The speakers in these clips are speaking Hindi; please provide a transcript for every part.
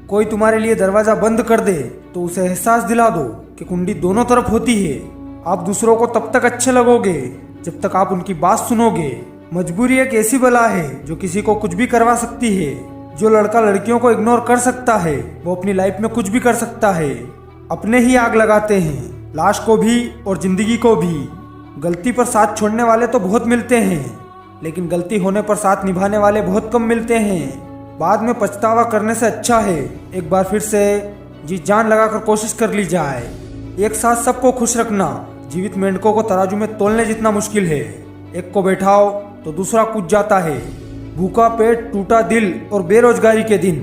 कोई तुम्हारे लिए दरवाजा बंद कर दे तो उसे एहसास दिला दो कि कुंडी दोनों तरफ होती है। आप दूसरों को तब तक अच्छे लगोगे जब तक आप उनकी बात सुनोगे। मजबूरी एक ऐसी बला है जो किसी को कुछ भी करवा सकती है। जो लड़का लड़कियों को इग्नोर कर सकता है वो अपनी लाइफ में कुछ भी कर सकता है। अपने ही आग लगाते हैं, लाश को भी और जिंदगी को भी। गलती पर साथ छोड़ने वाले तो बहुत मिलते हैं, लेकिन गलती होने पर साथ निभाने वाले बहुत कम मिलते हैं। बाद में पछतावा करने से अच्छा है एक बार फिर से जी जान लगाकर कोशिश कर ली जाए। एक साथ सबको खुश रखना जीवित मेंढकों को तराजू में तोलने जितना मुश्किल है। एक को बैठाओ तो दूसरा कूद जाता है। भूखा पेट, टूटा दिल और बेरोजगारी के दिन,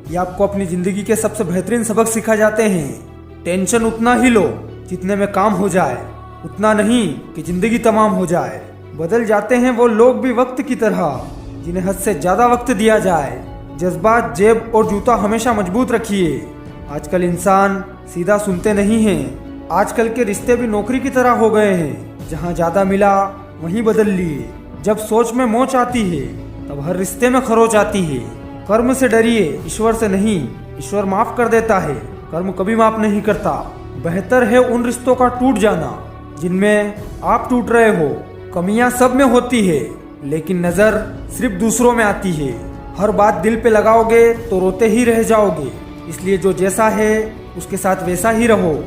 ये आपको अपनी जिंदगी के सबसे बेहतरीन सबक सिखा जाते हैं। टेंशन उतना ही लो जितने में काम हो जाए, उतना नहीं कि जिंदगी तमाम हो जाए। बदल जाते हैं वो लोग भी वक्त की तरह जिन्हें हद से ज्यादा वक्त दिया जाए। जज्बात, जेब और जूता हमेशा मजबूत रखिए। आजकल इंसान सीधा सुनते नहीं हैं। आजकल के रिश्ते भी नौकरी की तरह हो गए हैं, जहाँ ज्यादा मिला वहीं बदल लिए। जब सोच में मोच आती है तब हर रिश्ते में खरोच आती है। कर्म से डरिए, ईश्वर से नहीं। ईश्वर माफ कर देता है, कर्म कभी माफ नहीं करता। बेहतर है उन रिश्तों का टूट जाना जिनमें आप टूट रहे हो। कमियां सब में होती है, लेकिन नजर सिर्फ दूसरों में आती है। हर बात दिल पे लगाओगे तो रोते ही रह जाओगे। इसलिए जो जैसा है उसके साथ वैसा ही रहो।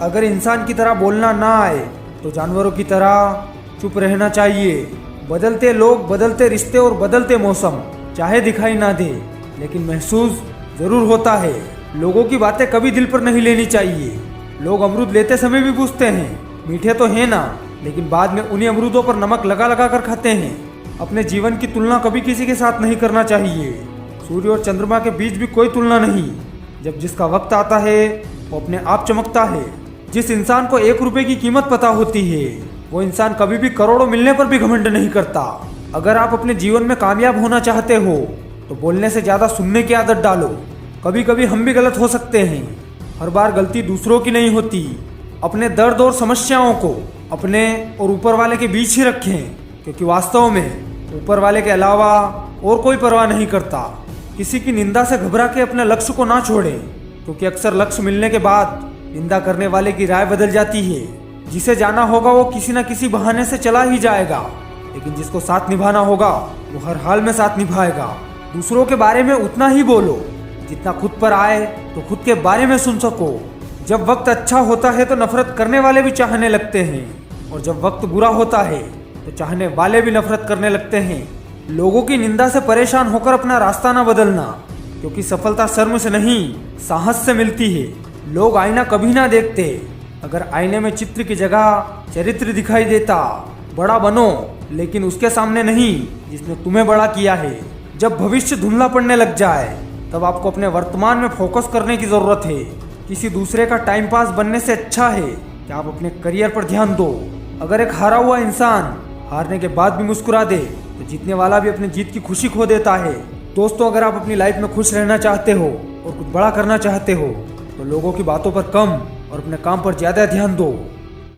अगर इंसान की तरह बोलना ना आए तो जानवरों की तरह चुप रहना चाहिए। बदलते लोग, बदलते रिश्ते और बदलते मौसम चाहे दिखाई ना दे, लेकिन महसूस जरूर होता है। लोगों की बातें कभी दिल पर नहीं लेनी चाहिए। लोग अमरूद लेते समय भी पूछते हैं मीठे तो है ना, लेकिन बाद में उन्हीं अमरूदों पर नमक लगा लगा कर खाते हैं। अपने जीवन की तुलना कभी किसी के साथ नहीं करना चाहिए। सूर्य और चंद्रमा के बीच भी कोई तुलना नहीं। जब जिसका वक्त आता है वो अपने आप चमकता है। जिस इंसान को 1 रुपए की कीमत पता होती है वो इंसान कभी भी करोड़ों मिलने पर भी घमंड नहीं करता। अगर आप अपने जीवन में कामयाब होना चाहते हो तो बोलने से ज्यादा सुनने की आदत डालो। कभी कभी हम भी गलत हो सकते हैं, हर बार गलती दूसरों की नहीं होती। अपने दर्द और समस्याओं को अपने और ऊपर वाले के बीच ही रखें, क्योंकि वास्तव में ऊपर वाले के अलावा और कोई परवाह नहीं करता। किसी की निंदा से घबरा के अपने लक्ष्य को ना छोड़ें, क्योंकि अक्सर लक्ष्य मिलने के बाद निंदा करने वाले की राय बदल जाती है। जिसे जाना होगा वो किसी न किसी बहाने से चला ही जाएगा, लेकिन जिसको साथ निभाना होगा वो हर हाल में साथ निभाएगा। दूसरों के बारे में उतना ही बोलो जितना खुद पर आए तो खुद के बारे में सुन सको। जब वक्त अच्छा होता है तो नफरत करने वाले भी चाहने लगते हैं, और जब वक्त बुरा होता है तो चाहने वाले भी नफरत करने लगते हैं। लोगों की निंदा से परेशान होकर अपना रास्ता ना बदलना, क्योंकि सफलता शर्म से नहीं साहस से मिलती है। लोग आईना कभी ना देखते। अगर आईने में चित्र की जगह चरित्र दिखाई देता, बड़ा बनो लेकिन उसके सामने नहीं जिसने तुम्हें बड़ा किया है। जब भविष्य धुंधला पड़ने लग जाए तब आपको अपने वर्तमान में फोकस करने की जरूरत है। किसी दूसरे का टाइम पास बनने से अच्छा है कि आप अपने करियर पर ध्यान दो। अगर एक हारा हुआ इंसान हारने के बाद भी मुस्कुरा दे तो जीतने वाला भी अपनी जीत की खुशी खो देता है। दोस्तों, अगर आप अपनी लाइफ में खुश रहना चाहते हो और कुछ बड़ा करना चाहते हो तो लोगों की बातों पर कम और अपने काम पर ज्यादा ध्यान दो।